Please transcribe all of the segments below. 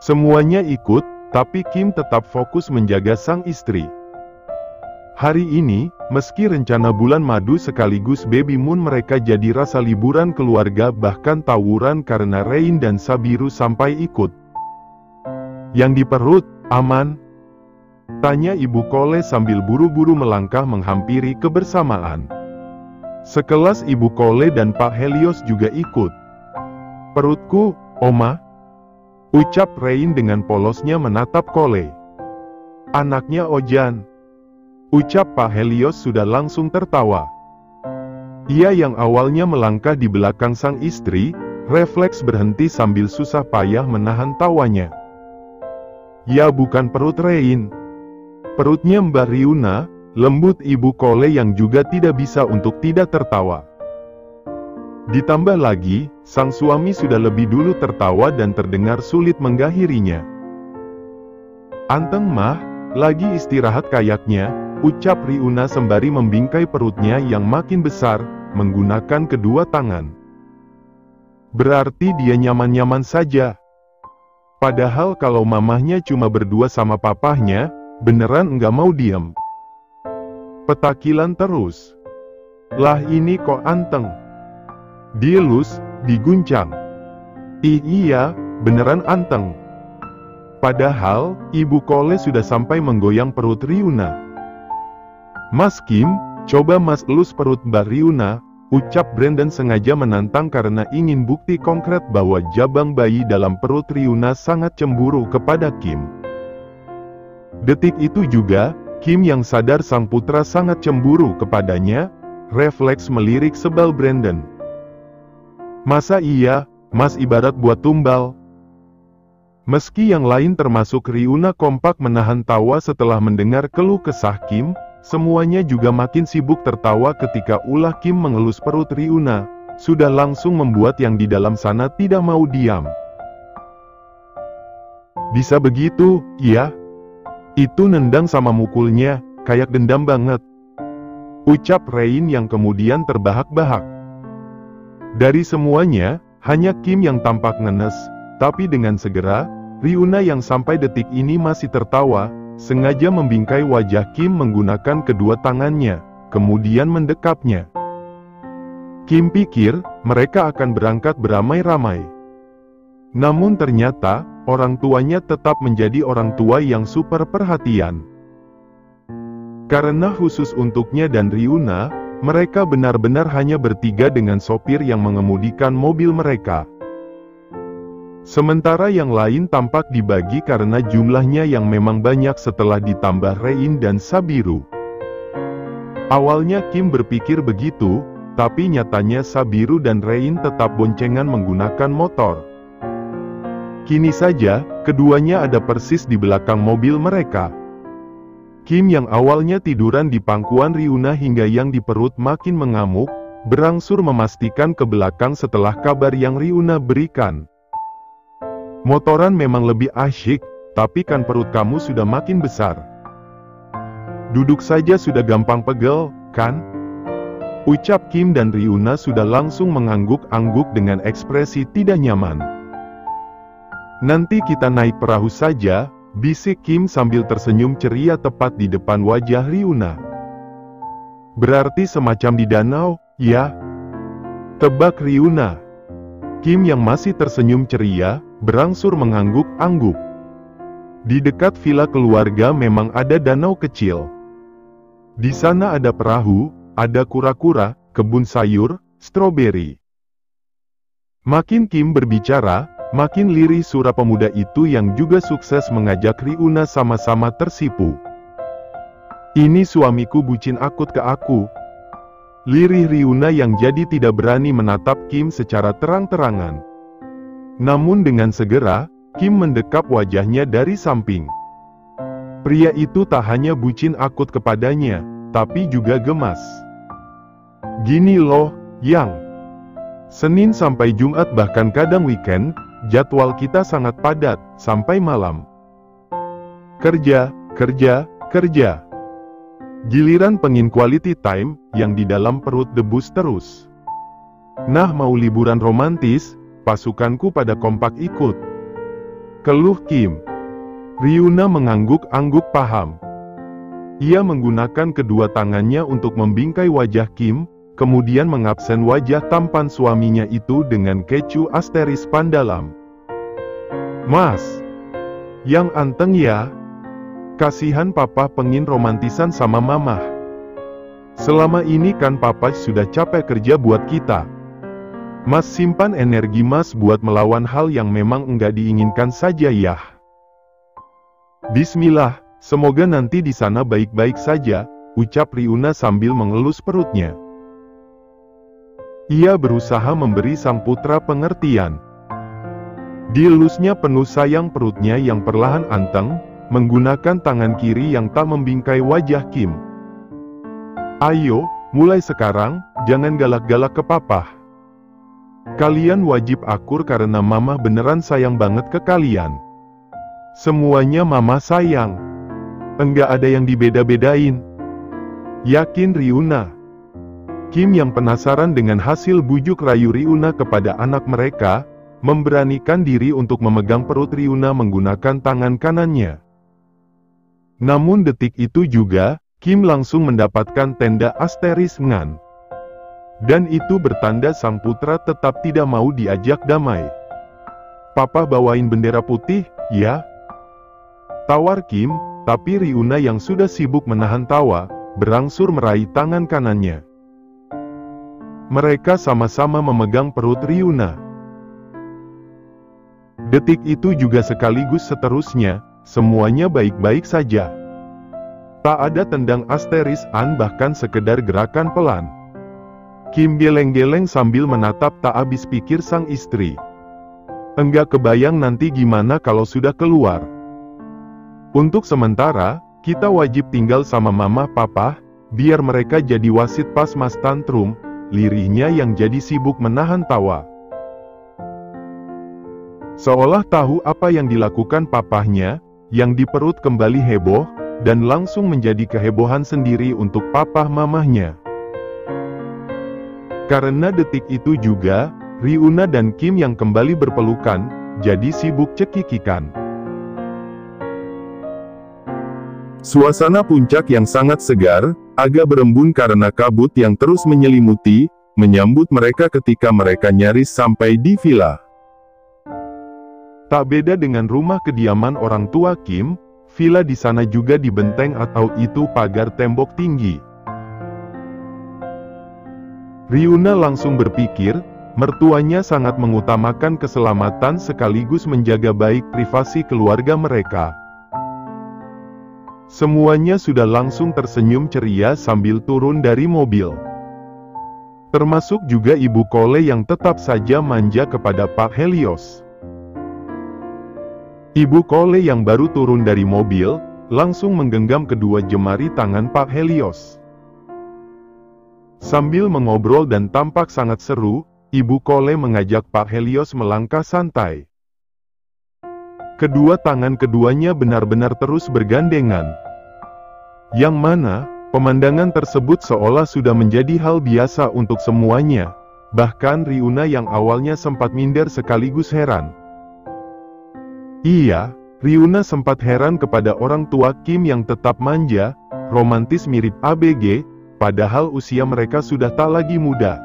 Semuanya ikut, tapi Kim tetap fokus menjaga sang istri. Hari ini, meski rencana bulan madu sekaligus baby moon mereka jadi rasa liburan keluarga bahkan tawuran karena Rain dan Sabiru sampai ikut. Yang di perut, aman? Tanya Ibu Kole sambil buru-buru melangkah menghampiri kebersamaan. Sekelas Ibu Kole dan Pak Helios juga ikut. Perutku, Oma. Ucap Rain dengan polosnya menatap Kole. Anaknya Ojan. Ucap Pak Helios sudah langsung tertawa. Ia yang awalnya melangkah di belakang sang istri, refleks berhenti sambil susah payah menahan tawanya. Ya bukan perut Rain. Perutnya Mbak Riuna, lembut Ibu Kole yang juga tidak bisa untuk tidak tertawa. Ditambah lagi, sang suami sudah lebih dulu tertawa dan terdengar sulit mengakhirinya. Anteng mah, lagi istirahat kayaknya, ucap Riuna sembari membingkai perutnya yang makin besar, menggunakan kedua tangan. Berarti dia nyaman-nyaman saja. Padahal kalau mamahnya cuma berdua sama papahnya, beneran nggak mau diem. Petakilan terus. Lah ini kok anteng. Dielus, diguncang. Iya, beneran anteng. Padahal, Ibu Kole sudah sampai menggoyang perut Riuna. Mas Kim, coba Mas elus perut Mbak Riuna, ucap Brandon sengaja menantang karena ingin bukti konkret bahwa jabang bayi dalam perut Riuna sangat cemburu kepada Kim. Detik itu juga, Kim yang sadar sang putra sangat cemburu kepadanya, refleks melirik sebal Brandon. Masa iya, Mas ibarat buat tumbal? Meski yang lain termasuk Riuna kompak menahan tawa setelah mendengar keluh kesah Kim, semuanya juga makin sibuk tertawa ketika ulah Kim mengelus perut Riuna, sudah langsung membuat yang di dalam sana tidak mau diam. Bisa begitu, iya? Itu nendang sama mukulnya, kayak dendam banget. Ucap Rain yang kemudian terbahak-bahak. Dari semuanya, hanya Kim yang tampak ngenes, tapi dengan segera, Riuna yang sampai detik ini masih tertawa, sengaja membingkai wajah Kim menggunakan kedua tangannya, kemudian mendekapnya. Kim pikir, mereka akan berangkat beramai-ramai. Namun ternyata, orang tuanya tetap menjadi orang tua yang super perhatian. Karena khusus untuknya dan Riuna, mereka benar-benar hanya bertiga dengan sopir yang mengemudikan mobil mereka. Sementara yang lain tampak dibagi karena jumlahnya yang memang banyak setelah ditambah Rain dan Sabiru. Awalnya Kim berpikir begitu, tapi nyatanya Sabiru dan Rain tetap boncengan menggunakan motor. Kini saja, keduanya ada persis di belakang mobil mereka. Kim yang awalnya tiduran di pangkuan Riuna hingga yang di perut makin mengamuk, berangsur memastikan ke belakang setelah kabar yang Riuna berikan. Motoran memang lebih asyik, tapi kan perut kamu sudah makin besar. Duduk saja sudah gampang pegel, kan? Ucap Kim dan Riuna sudah langsung mengangguk-angguk dengan ekspresi tidak nyaman. Nanti kita naik perahu saja, bisik Kim sambil tersenyum ceria tepat di depan wajah Riuna. Berarti semacam di danau, ya? Tebak Riuna. Kim yang masih tersenyum ceria, berangsur mengangguk-angguk. Di dekat villa keluarga memang ada danau kecil. Di sana ada perahu, ada kura-kura, kebun sayur, stroberi. Makin Kim berbicara, makin lirih sura pemuda itu yang juga sukses mengajak Riuna sama-sama tersipu. Ini suamiku bucin akut ke aku. Lirih Riuna yang jadi tidak berani menatap Kim secara terang-terangan. Namun dengan segera, Kim mendekap wajahnya dari samping. Pria itu tak hanya bucin akut kepadanya, tapi juga gemas. Gini loh, Yang. Senin sampai Jumat bahkan kadang weekend, jadwal kita sangat padat, sampai malam. Kerja, kerja, kerja. Giliran pengin quality time, yang di dalam perut debus terus. Nah mau liburan romantis, pasukanku pada kompak ikut. keluh Kim. Ryuna mengangguk-angguk paham. Ia menggunakan kedua tangannya untuk membingkai wajah Kim, kemudian mengabsen wajah tampan suaminya itu dengan kecu asteris pandalam. Mas, yang anteng ya. Kasihan papa pengin romantisan sama mama. Selama ini kan papa sudah capek kerja buat kita. Mas simpan energi mas buat melawan hal yang memang enggak diinginkan saja ya. Bismillah, semoga nanti di sana baik-baik saja, ucap Ryuna sambil mengelus perutnya. Ia berusaha memberi sang putra pengertian. Dielusnya penuh sayang perutnya yang perlahan anteng, menggunakan tangan kiri yang tak membingkai wajah Kim. Ayo, mulai sekarang, jangan galak-galak ke papa. Kalian wajib akur karena mama beneran sayang banget ke kalian. Semuanya mama sayang. Enggak ada yang dibeda-bedain. Yakin Ryuna? Kim yang penasaran dengan hasil bujuk rayu Ryuna kepada anak mereka, memberanikan diri untuk memegang perut Ryuna menggunakan tangan kanannya. Namun detik itu juga, Kim langsung mendapatkan tanda asteris ngan. Dan itu bertanda sang putra tetap tidak mau diajak damai. Papa bawain bendera putih, ya? Tawar Kim, tapi Ryuna yang sudah sibuk menahan tawa, berangsur meraih tangan kanannya. Mereka sama-sama memegang perut Ryuna. Detik itu juga sekaligus seterusnya, semuanya baik-baik saja. Tak ada tendang asteris bahkan sekedar gerakan pelan. Kim geleng-geleng sambil menatap tak habis pikir sang istri. Enggak kebayang nanti gimana kalau sudah keluar. Untuk sementara, kita wajib tinggal sama mama papa, biar mereka jadi wasit pas mas tantrum, lirihnya yang jadi sibuk menahan tawa. Seolah tahu apa yang dilakukan papahnya, yang di perut kembali heboh, dan langsung menjadi kehebohan sendiri untuk papa mamahnya. Karena detik itu juga, Ryuna dan Kim yang kembali berpelukan, jadi sibuk cekikikan. Suasana puncak yang sangat segar, agak berembun karena kabut yang terus menyelimuti, menyambut mereka ketika mereka nyaris sampai di villa. Tak beda dengan rumah kediaman orang tua Kim, villa di sana juga dibenteng atau itu pagar tembok tinggi. Ryuna langsung berpikir, mertuanya sangat mengutamakan keselamatan sekaligus menjaga baik privasi keluarga mereka. Semuanya sudah langsung tersenyum ceria sambil turun dari mobil. Termasuk juga Ibu Kole yang tetap saja manja kepada Pak Helios. Ibu Kole yang baru turun dari mobil, langsung menggenggam kedua jemari tangan Pak Helios. Sambil mengobrol dan tampak sangat seru, Ibu Kole mengajak Pak Helios melangkah santai. Kedua tangan keduanya benar-benar terus bergandengan. Yang mana, pemandangan tersebut seolah sudah menjadi hal biasa untuk semuanya. Bahkan Ryuna yang awalnya sempat minder sekaligus heran. Iya, Ryuna sempat heran kepada orang tua Kim yang tetap manja, romantis mirip ABG, padahal usia mereka sudah tak lagi muda.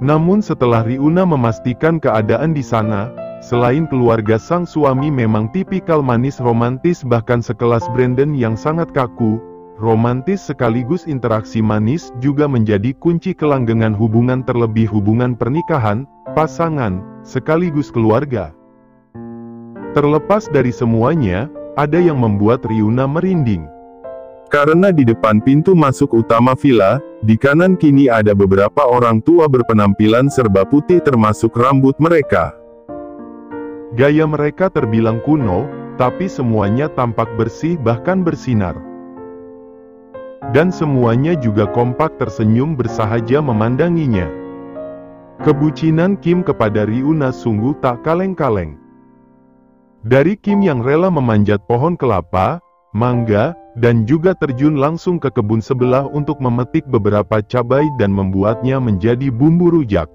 Namun setelah Ryuna memastikan keadaan di sana, selain keluarga sang suami memang tipikal manis romantis bahkan sekelas Brandon yang sangat kaku, romantis sekaligus interaksi manis juga menjadi kunci kelanggengan hubungan terlebih hubungan pernikahan, pasangan, sekaligus keluarga. Terlepas dari semuanya, ada yang membuat Ryuna merinding. Karena di depan pintu masuk utama villa, di kanan kini ada beberapa orang tua berpenampilan serba putih termasuk rambut mereka. Gaya mereka terbilang kuno, tapi semuanya tampak bersih bahkan bersinar. Dan semuanya juga kompak tersenyum bersahaja memandanginya. Kebucinan Kim kepada Ryuna sungguh tak kaleng-kaleng. Dari Kim yang rela memanjat pohon kelapa, mangga, dan juga terjun langsung ke kebun sebelah untuk memetik beberapa cabai dan membuatnya menjadi bumbu rujak.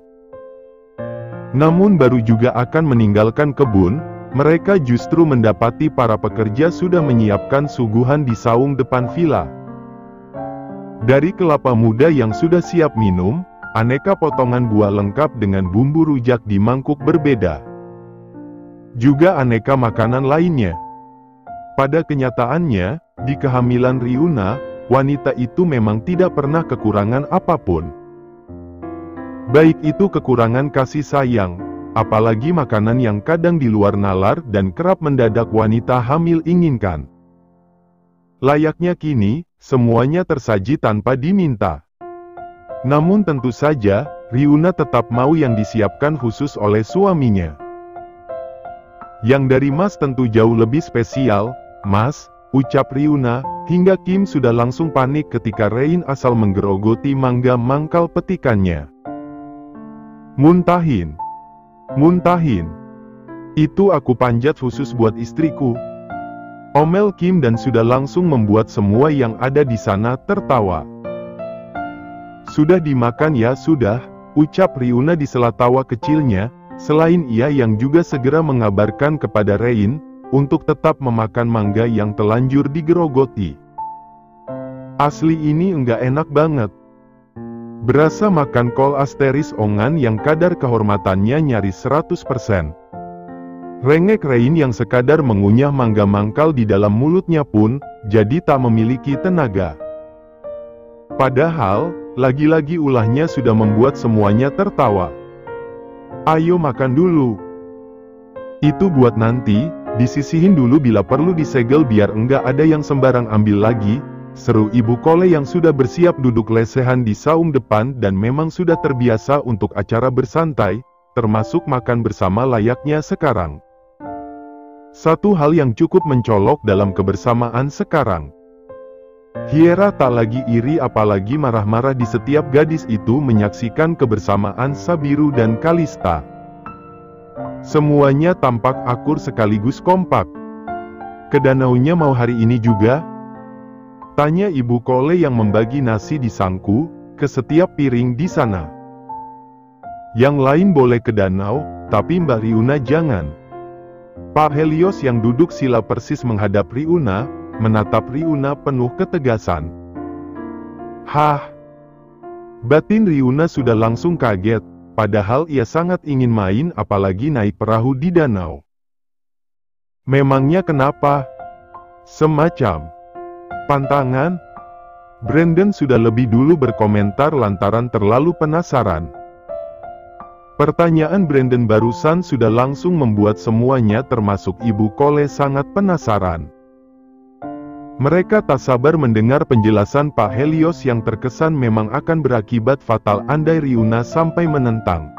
Namun baru juga akan meninggalkan kebun, mereka justru mendapati para pekerja sudah menyiapkan suguhan di saung depan villa. Dari kelapa muda yang sudah siap minum, aneka potongan buah lengkap dengan bumbu rujak di mangkuk berbeda. Juga aneka makanan lainnya. Pada kenyataannya, di kehamilan Riuna, wanita itu memang tidak pernah kekurangan apapun. Baik itu kekurangan kasih sayang, apalagi makanan yang kadang di luar nalar dan kerap mendadak wanita hamil inginkan. Layaknya kini, semuanya tersaji tanpa diminta. Namun tentu saja, Riuna tetap mau yang disiapkan khusus oleh suaminya. Yang dari Mas tentu jauh lebih spesial, Mas, ucap Riuna, hingga Kim sudah langsung panik ketika Rein asal menggerogoti mangga mangkal petikannya. Muntahin. Muntahin. Itu aku panjat khusus buat istriku. Omel Kim dan sudah langsung membuat semua yang ada di sana tertawa. Sudah dimakan ya sudah, ucap Riuna di sela tawa kecilnya, selain ia yang juga segera mengabarkan kepada Rein, untuk tetap memakan mangga yang telanjur digerogoti. Asli ini enggak enak banget. Berasa makan kol asteris ongan yang kadar kehormatannya nyaris 100%. Rengek Rein yang sekadar mengunyah mangga mangkal di dalam mulutnya pun, jadi tak memiliki tenaga. Padahal, lagi-lagi ulahnya sudah membuat semuanya tertawa. Ayo makan dulu. Itu buat nanti, disisihin dulu bila perlu disegel biar enggak ada yang sembarang ambil lagi, seru Ibu Kole yang sudah bersiap duduk lesehan di saung depan dan memang sudah terbiasa untuk acara bersantai, termasuk makan bersama layaknya sekarang. Satu hal yang cukup mencolok dalam kebersamaan sekarang. Hiera tak lagi iri apalagi marah-marah di setiap gadis itu menyaksikan kebersamaan Sabiru dan Kalista. Semuanya tampak akur sekaligus kompak. Ke danaunya mau hari ini juga? Tanya Ibu Kole yang membagi nasi di sangku, ke setiap piring di sana. Yang lain boleh ke danau, tapi Mbak Riuna jangan. Pak Helios yang duduk sila persis menghadap Riuna, menatap Riuna penuh ketegasan. Hah? Batin Riuna sudah langsung kaget, padahal ia sangat ingin main apalagi naik perahu di danau. Memangnya kenapa? Semacam pantangan? Brandon sudah lebih dulu berkomentar lantaran terlalu penasaran. Pertanyaan Brandon barusan sudah langsung membuat semuanya termasuk Ibu Kole sangat penasaran. Mereka tak sabar mendengar penjelasan Pak Helios yang terkesan memang akan berakibat fatal andai Riuna sampai menentang.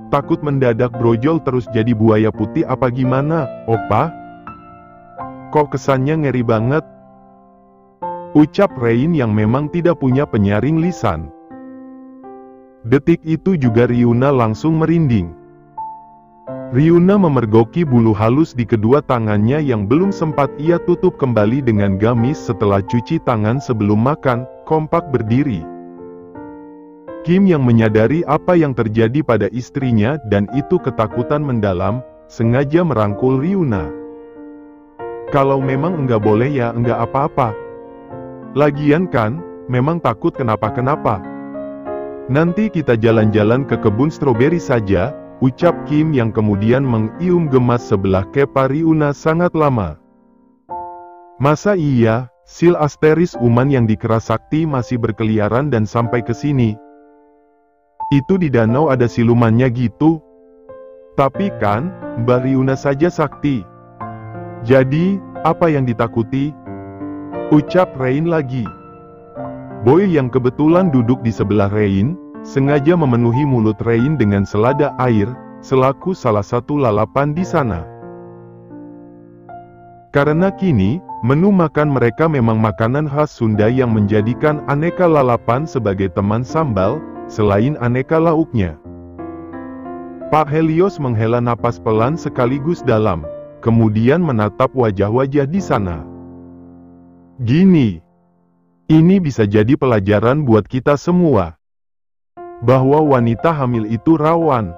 Takut mendadak brojol terus jadi buaya putih apa gimana, Opa? Kok kesannya ngeri banget? Ucap Rein yang memang tidak punya penyaring lisan. Detik itu juga Riuna langsung merinding. Riuna memergoki bulu halus di kedua tangannya yang belum sempat ia tutup kembali dengan gamis setelah cuci tangan sebelum makan, kompak berdiri. Kim yang menyadari apa yang terjadi pada istrinya dan itu ketakutan mendalam, sengaja merangkul Riuna. Kalau memang enggak boleh ya enggak apa-apa. Lagian kan, memang takut kenapa-kenapa. Nanti kita jalan-jalan ke kebun stroberi saja, ucap Kim yang kemudian mengium gemas sebelah kepa Riuna sangat lama. Masa iya, sil asteris Uman yang dikeras sakti masih berkeliaran dan sampai ke sini? Itu di danau ada silumannya gitu? Tapi kan, Mbak Riuna saja sakti. Jadi, apa yang ditakuti? Ucap Rein lagi. Boy yang kebetulan duduk di sebelah Rein, sengaja memenuhi mulut Rein dengan selada air, selaku salah satu lalapan di sana. Karena kini, menu makan mereka memang makanan khas Sunda yang menjadikan aneka lalapan sebagai teman sambal, selain aneka lauknya. Pak Helios menghela napas pelan sekaligus dalam, kemudian menatap wajah-wajah di sana. Gini, ini bisa jadi pelajaran buat kita semua. Bahwa wanita hamil itu rawan.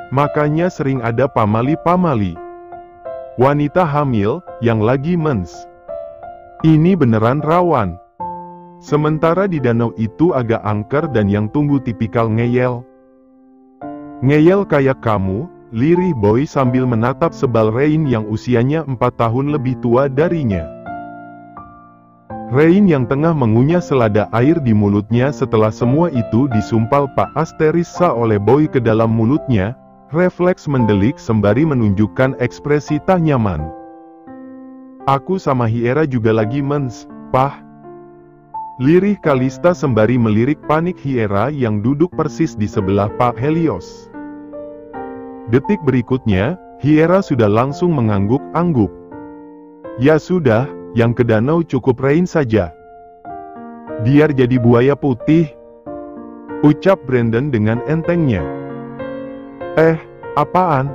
Makanya sering ada pamali-pamali. Wanita hamil, yang lagi mens. Ini beneran rawan. Sementara di danau itu agak angker dan yang tumbuh tipikal ngeyel. Ngeyel kayak kamu, lirih Boy sambil menatap sebal Rain yang usianya 4 tahun lebih tua darinya. Rain yang tengah mengunyah selada air di mulutnya setelah semua itu disumpal Pak Asterisa oleh Boy ke dalam mulutnya, refleks mendelik sembari menunjukkan ekspresi tak nyaman. Aku sama Hiera juga lagi mens, Pah. Lirih Kalista sembari melirik panik Hiera yang duduk persis di sebelah Pak Helios. Detik berikutnya, Hiera sudah langsung mengangguk-angguk. Ya sudah, yang ke danau cukup Rain saja. Biar jadi buaya putih, ucap Brandon dengan entengnya. Apaan?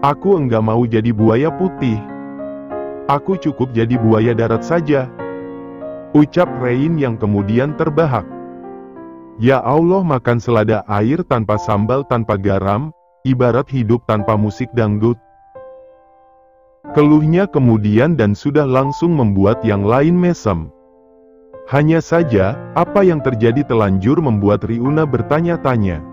Aku enggak mau jadi buaya putih. Aku cukup jadi buaya darat saja, ucap Rain yang kemudian terbahak. Ya Allah, makan selada air tanpa sambal tanpa garam, ibarat hidup tanpa musik dangdut. Keluhnya kemudian dan sudah langsung membuat yang lain mesem. Hanya saja, apa yang terjadi telanjur membuat Riuna bertanya-tanya.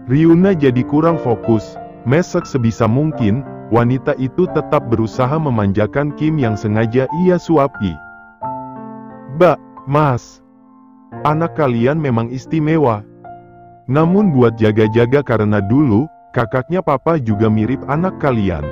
Riuna jadi kurang fokus, mesek sebisa mungkin. Wanita itu tetap berusaha memanjakan Kim yang sengaja ia suapi. Mas, anak kalian memang istimewa. Namun buat jaga-jaga karena dulu, kakaknya papa juga mirip anak kalian.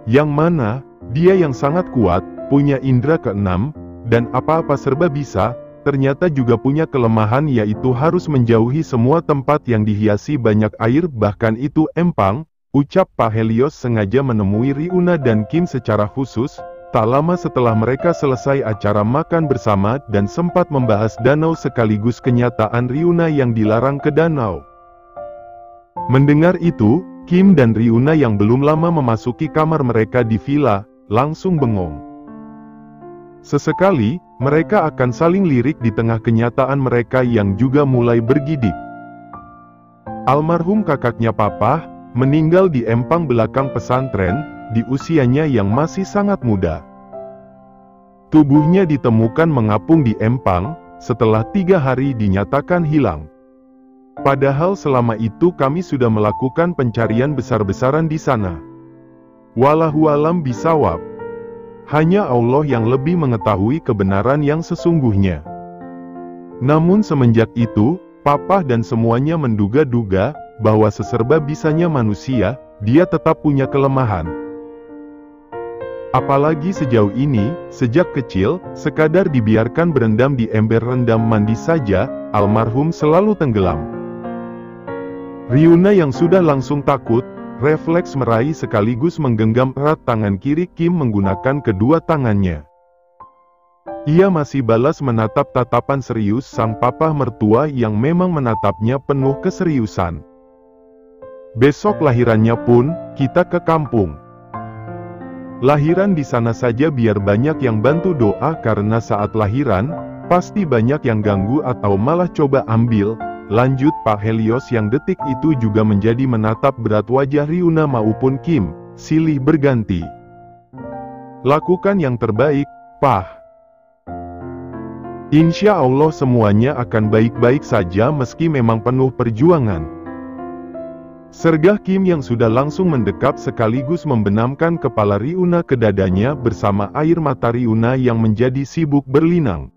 Yang mana, dia yang sangat kuat, punya indera keenam, dan apa-apa serba bisa, ternyata juga punya kelemahan yaitu harus menjauhi semua tempat yang dihiasi banyak air, bahkan itu empang, ucap Pak Helios sengaja menemui Riuna dan Kim secara khusus, tak lama setelah mereka selesai acara makan bersama dan sempat membahas danau sekaligus kenyataan Riuna yang dilarang ke danau. Mendengar itu, Kim dan Riuna yang belum lama memasuki kamar mereka di villa, langsung bengong. Sesekali, mereka akan saling lirik di tengah kenyataan mereka yang juga mulai bergidik. Almarhum kakaknya papa, meninggal di empang belakang pesantren, di usianya yang masih sangat muda. Tubuhnya ditemukan mengapung di empang, setelah 3 hari dinyatakan hilang. Padahal selama itu kami sudah melakukan pencarian besar-besaran di sana. Wallahualam bisawab. Hanya Allah yang lebih mengetahui kebenaran yang sesungguhnya. Namun semenjak itu, Papa dan semuanya menduga-duga, bahwa seserba bisanya manusia, dia tetap punya kelemahan. Apalagi sejauh ini, sejak kecil, sekadar dibiarkan berendam di ember rendam mandi saja, almarhum selalu tenggelam. Riuna yang sudah langsung takut, refleks meraih sekaligus menggenggam erat tangan kiri Kim menggunakan kedua tangannya. Ia masih balas menatap tatapan serius sang papa mertua yang memang menatapnya penuh keseriusan. Besok lahirannya pun, kita ke kampung. Lahiran di sana saja biar banyak yang bantu doa karena saat lahiran, pasti banyak yang ganggu atau malah coba ambil. Lanjut Pak Helios yang detik itu juga menjadi menatap berat wajah Riuna maupun Kim, silih berganti. Lakukan yang terbaik, Pah. Insya Allah semuanya akan baik-baik saja meski memang penuh perjuangan. Sergah Kim yang sudah langsung mendekap sekaligus membenamkan kepala Riuna ke dadanya bersama air mata Riuna yang menjadi sibuk berlinang.